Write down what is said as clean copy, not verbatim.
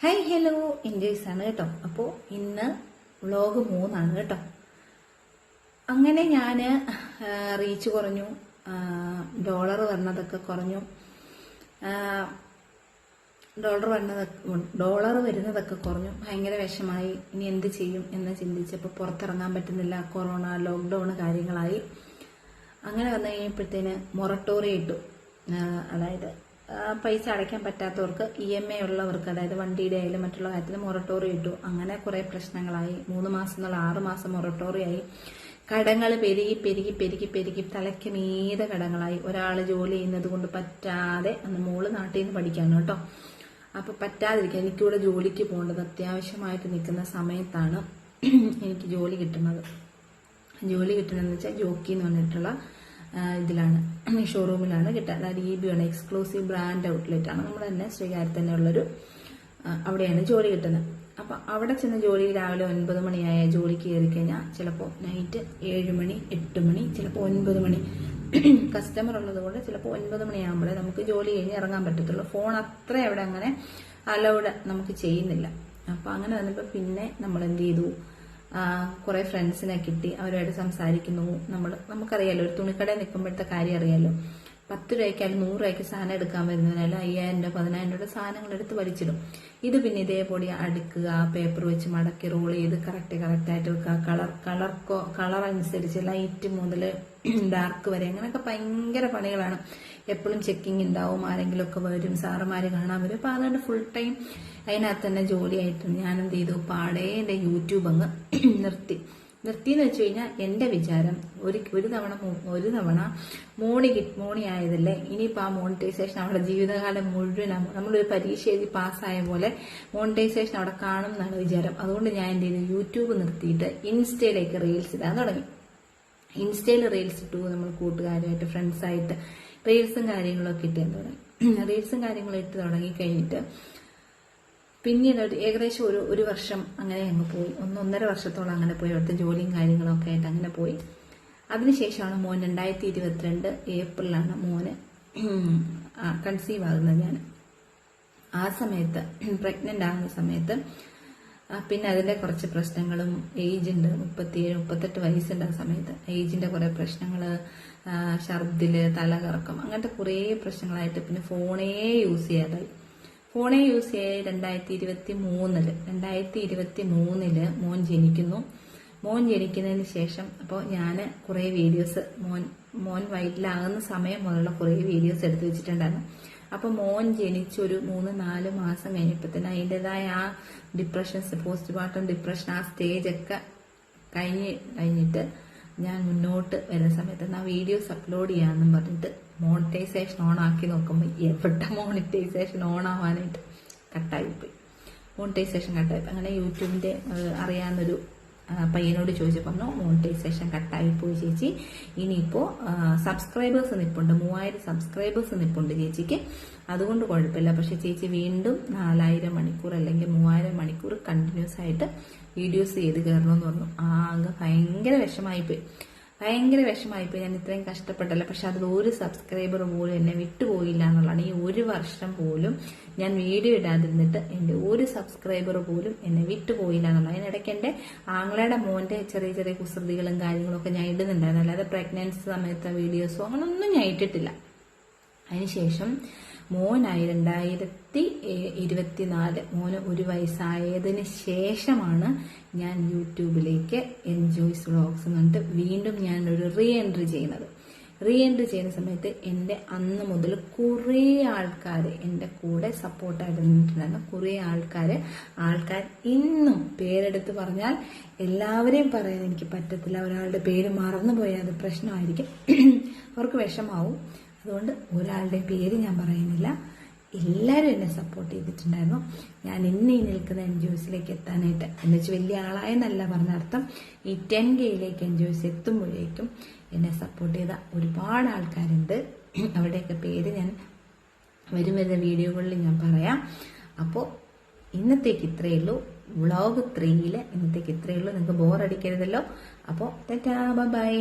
Hi hello ഇൻഡേഴ്സ് ആണ് കേട്ടോ. അപ്പോൾ ഇന്ന് വ്ളോഗ് 3 ആണ് കേട്ടോ. അങ്ങനെ ഞാൻ റീച്ച് കുറഞ്ഞു, ഡോളർ വരുന്നതൊക്കെ കുറഞ്ഞു. ഭയങ്കര വിഷമായി. ഇനി എന്ത് ചെയ്യും എന്ന് ചിന്തിച്ചപ്പോൾ പുറത്തിറങ്ങാൻ പറ്റുന്നില്ല. കൊറോണ, ലോക്ക്ഡൌൺ കാര്യങ്ങളായി. അങ്ങനെ വന്നു കഴിഞ്ഞപ്പോഴത്തേന് മൊറട്ടോറിയം ഇട്ടു. അതായത് പൈസ അടയ്ക്കാൻ പറ്റാത്തവർക്ക് EMI ഉള്ളവർക്ക്, അതായത് വണ്ടിയുടെ ആയാലും മറ്റുള്ള കാര്യത്തിൽ മൊറട്ടോറിയം ഇട്ടു. അങ്ങനെ കുറെ പ്രശ്നങ്ങളായി. 3 മാസം എന്നുള്ള 6 മാസം മൊറട്ടോറിയായി. കടങ്ങൾ പെരുകി തലയ്ക്ക് മീതെ കടങ്ങളായി. ഒരാൾ ജോലി ചെയ്യുന്നത് കൊണ്ട് പറ്റാതെ, അന്ന് മോള് നാട്ടിൽ നിന്ന് പഠിക്കാണ് കേട്ടോ. അപ്പൊ പറ്റാതിരിക്കാൻ എനിക്കിവിടെ ജോലിക്ക് പോകേണ്ടത് അത്യാവശ്യമായിട്ട് നിൽക്കുന്ന സമയത്താണ് എനിക്ക് ജോലി കിട്ടുന്നത്. ജോലി കിട്ടുന്നതെന്ന് വെച്ചാൽ ജോക്കി എന്ന് പറഞ്ഞിട്ടുള്ള ഇതിലാണ്, ഷോറൂമിലാണ് കിട്ടുക. അതായത് EBയാണ്, എക്സ്ക്ലൂസീവ് ബ്രാൻഡ് ഔട്ട്ലെറ്റ് ആണ്. നമ്മൾ തന്നെ ശ്രീകാര്യത്ത് തന്നെ ഉള്ളൊരു അവിടെയാണ് ജോലി കിട്ടുന്നത്. അപ്പൊ അവിടെ ചെന്ന് ജോലി രാവിലെ 9 മണിയായ ജോലിക്ക് കയറി കഴിഞ്ഞാൽ ചിലപ്പോൾ നൈറ്റ് 7 മണി 8 മണി ചിലപ്പോൾ 9 മണി. കസ്റ്റമർ ഉള്ളത് കൊണ്ട് ചിലപ്പോൾ 9 മണിയാകുമ്പോഴേ നമുക്ക് ജോലി കഴിഞ്ഞ് ഇറങ്ങാൻ പറ്റത്തുള്ളൂ. ഫോൺ അത്ര അവിടെ അങ്ങനെ അലൗഡ് നമുക്ക് ചെയ്യുന്നില്ല. അപ്പൊ അങ്ങനെ വന്നപ്പോൾ പിന്നെ നമ്മൾ എന്ത് ചെയ്തു, കുറെ ഫ്രണ്ട്സിനെ കിട്ടി. അവരുമായിട്ട് സംസാരിക്കുന്നു. നമുക്കറിയാലോ, ഒരു തുണിക്കടയിൽ നിൽക്കുമ്പോഴത്തെ കാര്യം അറിയാലോ. 10 രൂപയ്ക്കായാലും 100 രൂപയ്ക്ക് സാധനം എടുക്കാൻ വരുന്നതിനാലും 5000 രൂപ 10000 രൂപയുടെ സാധനങ്ങൾ എടുത്ത് വലിച്ചിടും. ഇത് പിന്നെ ഇതേപോലെ അടുക്കുക, പേപ്പർ വെച്ച് മടക്കി റോൾ ചെയ്ത് കറക്റ്റായിട്ട് വെക്കുക. കളർ അനുസരിച്ച് ലൈറ്റ് മുതൽ ഡാർക്ക് വരെ അങ്ങനെയൊക്കെ ഭയങ്കര പണികളാണ്. എപ്പോഴും ചെക്കിങ് ഉണ്ടാവും, ആരെങ്കിലും ഒക്കെ വരും, സാറുമാര് കാണാൻ വരും. അപ്പൊ അതുകൊണ്ട് ഫുൾ ടൈം അതിനകത്ത് തന്നെ ജോലിയായിട്ട് ഞാൻ എന്ത് ചെയ്തു, പാടേ എന്റെ യൂട്യൂബ് അങ്ങ് നിർത്തിയെന്ന് വെച്ച് കഴിഞ്ഞാൽ എന്റെ വിചാരം ഒരു തവണ മോണി ആയതല്ലേ, ഇനിയിപ്പോൾ ആ മോണിറ്റൈസേഷൻ അവിടെ ജീവിതകാലം മുഴുവൻ നമ്മളൊരു പരീക്ഷ എഴുതി പാസ്സായ പോലെ മോണിറ്റൈസേഷൻ അവിടെ കാണും എന്നാണ് വിചാരം. അതുകൊണ്ട് ഞാൻ എന്ത് ചെയ്തു, യൂട്യൂബ് നിർത്തിയിട്ട് ഇൻസ്റ്റയിലേക്ക് റീൽസ് ഇടാൻ തുടങ്ങി. ഇൻസ്റ്റയിൽ റീൽസ് ഇട്ടു. നമ്മൾ കൂട്ടുകാരുമായിട്ട് ഫ്രണ്ട്സായിട്ട് റീൽസും കാര്യങ്ങളൊക്കെ ഇട്ട് തുടങ്ങി. റീൽസും കാര്യങ്ങളും ഇട്ട് തുടങ്ങി കഴിഞ്ഞിട്ട് പിന്നീട് ഏകദേശം ഒരു വർഷം അങ്ങനെ അങ്ങ് പോയി. 1.5 വർഷത്തോളം അങ്ങനെ പോയി. അവിടുത്തെ ജോലിയും കാര്യങ്ങളൊക്കെ ആയിട്ട് അങ്ങനെ പോയി. അതിനുശേഷമാണ് മോൻ 2022 ഏപ്രിലാണ് മോന് കൺസീവ് ആകുന്നത്. ഞാൻ ആ സമയത്ത് പ്രഗ്നന്റ് ആകുന്ന സമയത്ത് പിന്നെ അതിന്റെ കുറച്ച് പ്രശ്നങ്ങളും, ഏജ് ഉണ്ട്, 37-38 വയസ്സുണ്ട് ആ സമയത്ത്. ഏജിന്റെ കുറെ പ്രശ്നങ്ങള്, ഛർദില്, തലകറക്കം, അങ്ങനത്തെ കുറെ പ്രശ്നങ്ങളായിട്ട് പിന്നെ ഫോണേ യൂസ് ചെയ്യാതായി. 2023 മോൻ ജനിക്കുന്നു. മോൻ ജനിക്കുന്നതിന് ശേഷം അപ്പോൾ ഞാൻ കുറെ വീഡിയോസ് മോൻ വയറ്റിലാകുന്ന സമയം മുതലുള്ള കുറെ വീഡിയോസ് എടുത്തു വെച്ചിട്ടുണ്ടായിരുന്നു. അപ്പൊ മോൻ ജനിച്ചൊരു 3-4 മാസം കഴിഞ്ഞപ്പോൾ തന്നെ അതിൻ്റെതായ ആ ഡിപ്രഷൻസ്, പോസ്റ്റ്മോർട്ടം ഡിപ്രഷൻ, ആ സ്റ്റേജ് ഒക്കെ കഴിഞ്ഞിട്ട് ഞാൻ മുന്നോട്ട് വരുന്ന സമയത്ത് ആ വീഡിയോസ് അപ്ലോഡ് ചെയ്യാമെന്നും പറഞ്ഞിട്ട് മോണിറ്റൈസേഷൻ ഓൺ ആക്കി നോക്കുമ്പോൾ എവിടെ മോണിറ്റൈസേഷൻ ഓൺ ആവാനായിട്ട് കട്ടായിപ്പോയി. മോണിറ്റൈസേഷൻ കട്ടായിപ്പോയി. അങ്ങനെ യൂട്യൂബിന്റെ അറിയാവുന്നൊരു പയ്യനോട് ചോദിച്ചു, പറഞ്ഞു മോണിറ്റൈസേഷൻ കട്ടായിപ്പോയി ചേച്ചി, ഇനിയിപ്പോ സബ്സ്ക്രൈബേഴ്സ് നിൽപ്പുണ്ട്, 3000 സബ്സ്ക്രൈബേഴ്സ് നിൽപ്പുണ്ട് ചേച്ചിക്ക്, അതുകൊണ്ട് കുഴപ്പമില്ല. പക്ഷെ ചേച്ചി വീണ്ടും 4000 മണിക്കൂർ അല്ലെങ്കിൽ 3000 മണിക്കൂർ കണ്ടിന്യൂസ് ആയിട്ട് വീഡിയോസ് ചെയ്ത് കയറണമെന്ന് പറഞ്ഞു. ആകെ ഭയങ്കര വിഷമായിപ്പോയി. ഞാൻ ഇത്രയും കഷ്ടപ്പെട്ടല്ല, പക്ഷെ അതിൽ ഒരു സബ്സ്ക്രൈബർ പോലും എന്നെ വിട്ടുപോയില്ല എന്നുള്ളതാണ്. ഈ 1 വർഷം പോലും ഞാൻ വീഡിയോ ഇടാതിരുന്നിട്ട് എന്റെ ഒരു സബ്സ്ക്രൈബർ പോലും എന്നെ വിട്ടുപോയില്ല എന്നുള്ളത്. അതിനിടയ്ക്ക് എന്റെ ആങ്ങളയുടെ മോന്റെ ചെറിയ കുസൃതികളും കാര്യങ്ങളും ഒക്കെ ഞാൻ ഇടുന്നുണ്ടായിരുന്നു. അല്ലാതെ പ്രഗ്നൻസി സമയത്തെ വീഡിയോസോ അങ്ങനൊന്നും ഞാൻ ഇട്ടിട്ടില്ല. അതിനുശേഷം മോനായി 2024 മോന് 1 വയസ്സായതിന് ശേഷമാണ് ഞാൻ യൂട്യൂബിലേക്ക് എൻജോയ്സ് വ്ളോഗ്സ് എന്ന് പറഞ്ഞിട്ട് വീണ്ടും ഞാൻ ഒരു റീ എൻട്രി ചെയ്യുന്ന സമയത്ത് എന്റെ അന്ന് മുതൽ കുറെ ആൾക്കാർ എന്റെ കൂടെ സപ്പോർട്ടായിട്ട് നിന്നിട്ടുണ്ടായിരുന്നു. കുറെ ആൾക്കാർ ഇന്നും പേരെടുത്ത് പറഞ്ഞാൽ എല്ലാവരെയും പറയാൻ എനിക്ക് പറ്റത്തില്ല. ഒരാളുടെ പേര് മറന്നുപോയാൽ അത് പ്രശ്നമായിരിക്കും, അവർക്ക് വിഷമാവും. അതുകൊണ്ട് ഒരാളുടെ പേര് ഞാൻ പറയുന്നില്ല. എല്ലാവരും എന്നെ സപ്പോർട്ട് ചെയ്തിട്ടുണ്ടായിരുന്നു. ഞാൻ ഇന്ന് ഈ നിൽക്കുന്ന എൻജോയ്സിലേക്ക് എത്താനായിട്ട്, എന്ന് വെച്ചാൽ വലിയ ആളായെന്നല്ല പറഞ്ഞ അർത്ഥം, ഈ 10Kയിലേക്ക് എൻജോയ്സ് എത്തുമ്പോഴേക്കും എന്നെ സപ്പോർട്ട് ചെയ്ത ഒരുപാട് ആൾക്കാരുണ്ട്. അവരുടെയൊക്കെ പേര് ഞാൻ വരുന്ന വീഡിയോകളിൽ ഞാൻ പറയാം. അപ്പോൾ ഇന്നത്തേക്ക് ഇത്രയേ ഉള്ളൂ. വ്ളോഗ് 3 ഇന്നത്തേക്ക് ഇത്രയേ ഉള്ളൂ. നിങ്ങൾക്ക് ബോറടിക്കരുതല്ലോ. അപ്പോൾ ടാറ്റാ, ബൈ.